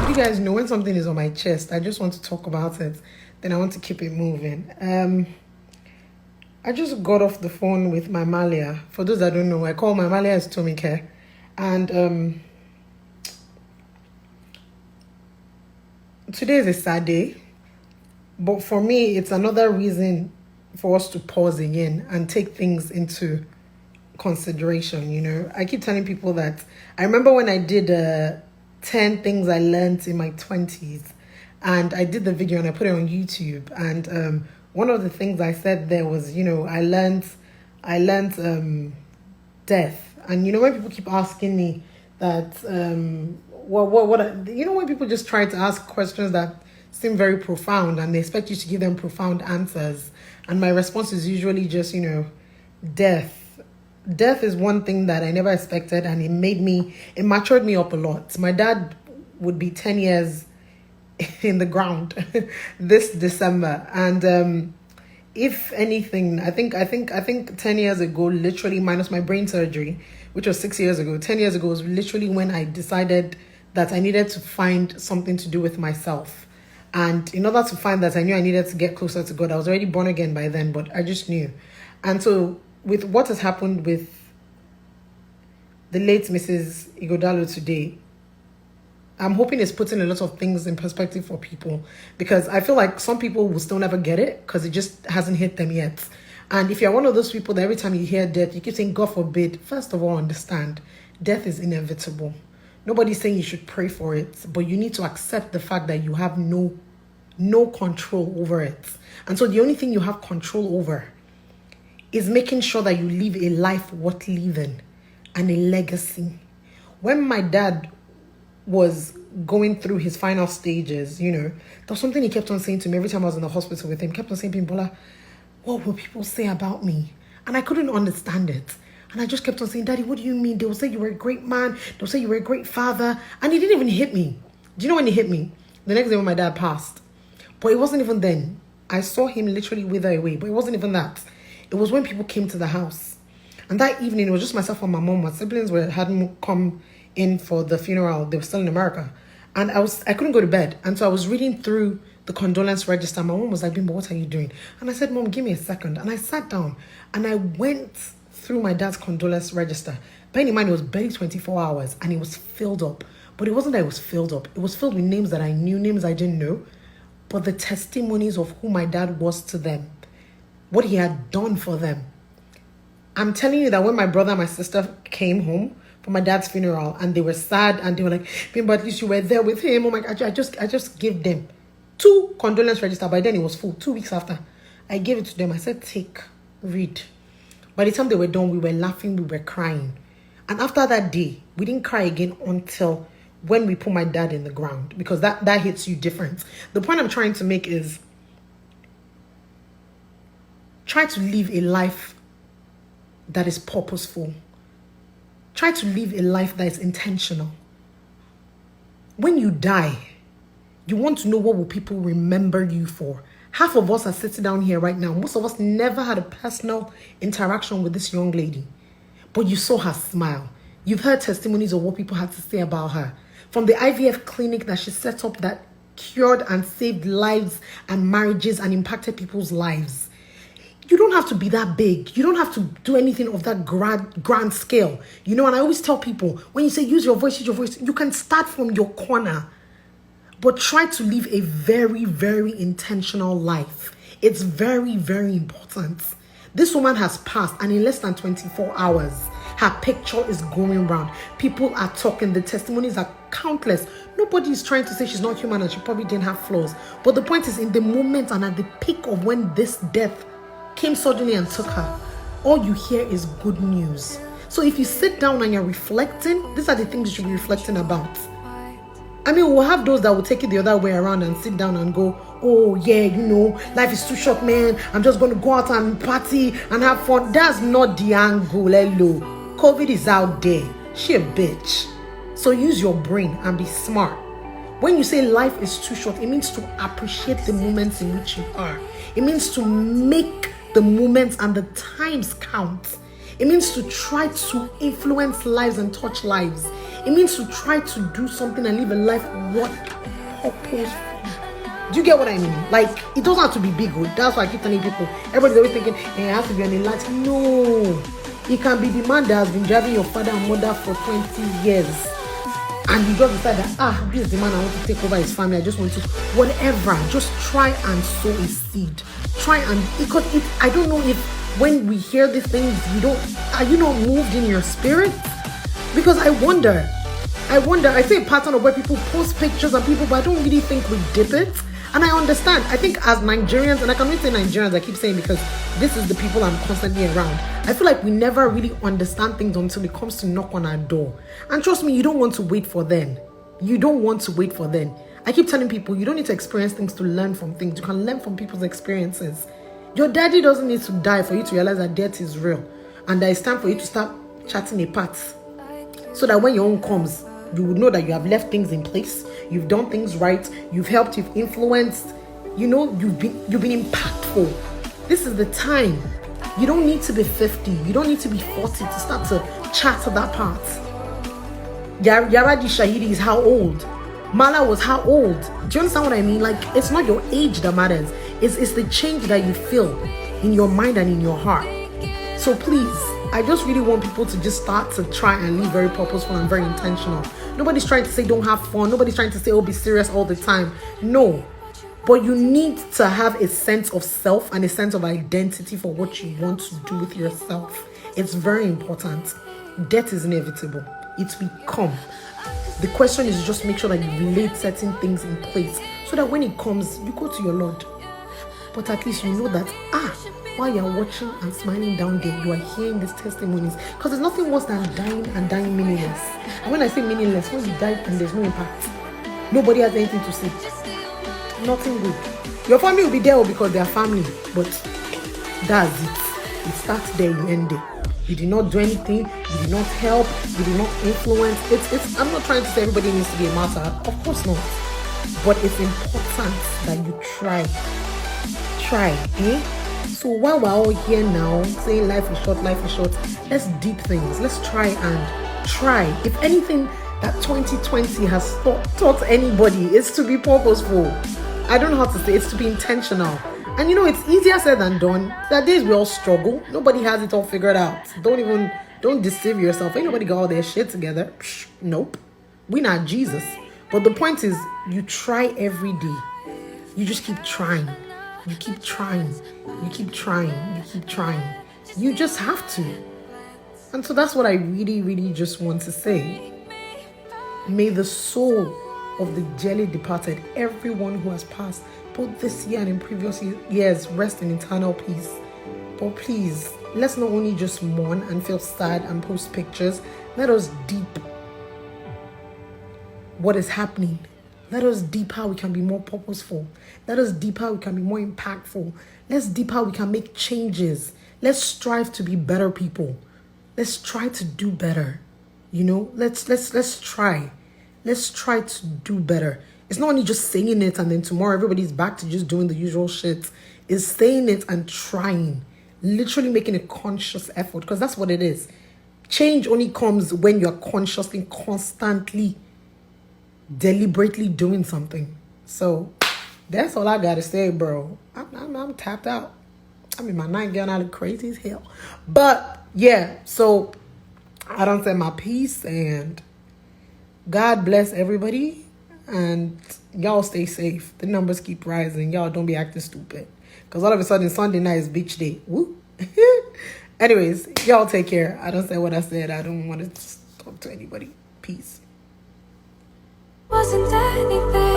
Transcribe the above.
You guys know when something is on my chest, I just want to talk about it. Then I want to keep it moving. I just got off the phone with my Malia. For those that don't know, I call my Malia as Tomike. And today is a sad day. But for me, it's another reason for us to pause again and take things into consideration. You know, I keep telling people that I remember when I did 10 things I learned in my 20s, and I did the video and I put it on YouTube. And one of the things I said there was, you know, I learned death. And you know, when people keep asking me that, you know, when people just try to ask questions that seem very profound and they expect you to give them profound answers, and my response is usually just, you know, death. Death is one thing that I never expected, and it matured me up a lot. My dad would be 10 years in the ground this December, and if anything, I think 10 years ago, literally minus my brain surgery, which was 6 years ago, 10 years ago was literally when I decided that I needed to find something to do with myself. And in order to find that, I knew I needed to get closer to God. I was already born again by then, but I just knew. And so with what has happened with the late Mrs. Igodalo today, I'm hoping it's putting a lot of things in perspective for people, because I feel like some people will still never get it because it just hasn't hit them yet. And if you're one of those people that every time you hear death, you keep saying, God forbid, first of all, understand, death is inevitable. Nobody's saying you should pray for it, but you need to accept the fact that you have no control over it. And so the only thing you have control over is making sure that you live a life worth living and a legacy. When my dad was going through his final stages, you know, there was something he kept on saying to me every time I was in the hospital with him. He kept on saying, Abimbola, what will people say about me? And I couldn't understand it. And I just kept on saying, Daddy, what do you mean? They will say you were a great man. They'll say you were a great father. And it didn't even hit me. Do you know when it hit me? The next day when my dad passed. But it wasn't even then. I saw him literally wither away. But it wasn't even that. It was when people came to the house. And that evening, it was just myself and my mom. My siblings hadn't come in for the funeral. They were still in America. And I couldn't go to bed. And so I was reading through the condolence register. My mom was like, Bimbo, what are you doing? And I said, Mom, give me a second. And I sat down and I went through my dad's condolence register. Bearing in mind, it was barely 24 hours and it was filled up. But it wasn't that it was filled up. It was filled with names that I knew, names I didn't know. But the testimonies of who my dad was to them, what he had done for them. I'm telling you that when my brother and my sister came home for my dad's funeral and they were sad and they were like, but at least you were there with him. Oh my God, I just gave them 2 condolence register. By then it was full. 2 weeks after, I gave it to them. I said, take, read. By the time they were done, we were laughing, we were crying. And after that day, we didn't cry again until when we put my dad in the ground, because that hits you different. The point I'm trying to make is try to live a life that is purposeful. Try to live a life that is intentional. When you die, you want to know what will people remember you for. Half of us are sitting down here right now. Most of us never had a personal interaction with this young lady, but you saw her smile. You've heard testimonies of what people had to say about her. From the IVF clinic that she set up that cured and saved lives and marriages and impacted people's lives. You don't have to be that big. You don't have to do anything of that grand scale. You know, and I always tell people, when you say use your voice, you can start from your corner. But try to live a very, very intentional life. It's very, very important. This woman has passed, and in less than 24 hours, her picture is going around. People are talking. The testimonies are countless. Nobody is trying to say she's not human and she probably didn't have flaws. But the point is, in the moment and at the peak of when this death came suddenly and took her, all you hear is good news. So if you sit down and you're reflecting, these are the things you should be reflecting about. I mean, we'll have those that will take it the other way around and sit down and go, oh yeah, you know, life is too short, man. I'm just going to go out and party and have fun. That's not the angle. Hello. COVID is out there. She a bitch. So use your brain and be smart. When you say life is too short, it means to appreciate the moments in which you are. It means to make the moments and the times count. It means to try to influence lives and touch lives. It means to try to do something and live a life what purpose. Do you get what I mean? Like, it doesn't have to be big. That's why I keep telling people. Everybody's always thinking, hey, it has to be an elite. No. It can be the man that has been driving your father and mother for 20 years. And you just decide that, this is the man I want to take over his family. I just want to, whatever. Just try and sow a seed. Try and, because I don't know if when we hear these things, are you not moved in your spirit? Because I wonder, I see a pattern of where people post pictures of people, but I don't really think we dip it. And I understand. I think as Nigerians, and I can only say Nigerians, I keep saying because this is the people I'm constantly around. I feel like we never really understand things until it comes to knock on our door. And trust me, you don't want to wait for then. You don't want to wait for then. I keep telling people, you don't need to experience things to learn from things. You can learn from people's experiences. Your daddy doesn't need to die for you to realize that death is real. And that it's time for you to start chatting a part. So that when your own comes, you would know that you have left things in place. You've done things right. You've helped. You've influenced. You've been impactful. This is the time. You don't need to be 50. You don't need to be 40 to start to chat to that part. Yaradi Shahidi is how old? Mala was how old? Do you understand what I mean? Like, it's not your age that matters. It's the change that you feel in your mind and in your heart. So please, I just really want people to just start to try and live very purposeful and very intentional. Nobody's trying to say don't have fun. Nobody's trying to say, be serious all the time. No. But you need to have a sense of self and a sense of identity for what you want to do with yourself. It's very important. Death is inevitable. It will come. The question is just make sure that you relate certain things in place so that when it comes, you go to your Lord. But at least you know that, while you're watching and smiling down there, you are hearing these testimonies. Because there's nothing worse than dying and dying meaningless. And when I say meaningless, when you die and there's no impact, nobody has anything to say. Nothing good. Your family will be there because they are family, but that's it. It starts there, you end there. You did not do anything, you did not help, you did not influence. I'm not trying to say everybody needs to be a martyr. Of course not. But it's important that you try. So while we're all here now saying life is short, let's deep things. Let's try. If anything that 2020 has taught anybody is to be purposeful. I don't know how to say it's to be intentional. And it's easier said than done. There are days we all struggle. Nobody has it all figured out. Don't deceive yourself. Ain't nobody got all their shit together. Nope. We're not Jesus. But the point is, you try every day. You just keep trying. You keep trying. You keep trying. You keep trying. You just have to. And so that's what I really, really just want to say. May the soul of the dearly departed, everyone who has passed, both this year and in previous years, rest in eternal peace. But please, let's not only just mourn and feel sad and post pictures. Let us deep what is happening. Let us deep how we can be more purposeful. Let us deep how we can be more impactful. Let's deep how we can make changes. Let's strive to be better people. Let's try to do better. Let's try. Let's try to do better. It's not only just saying it and then tomorrow everybody's back to just doing the usual shit. It's saying it and trying. Literally making a conscious effort, because that's what it is. Change only comes when you're consciously, constantly, deliberately doing something. So that's all I gotta say, bro. I'm tapped out. I'm in my nightgown. I look crazy as hell. But yeah, so I don't say my piece, and God bless everybody, and y'all stay safe. The numbers keep rising. Y'all don't be acting stupid, because all of a sudden Sunday night is beach day. Woo. Anyways, y'all take care. I don't say what I said. I don't want to talk to anybody. Peace. Wasn't anything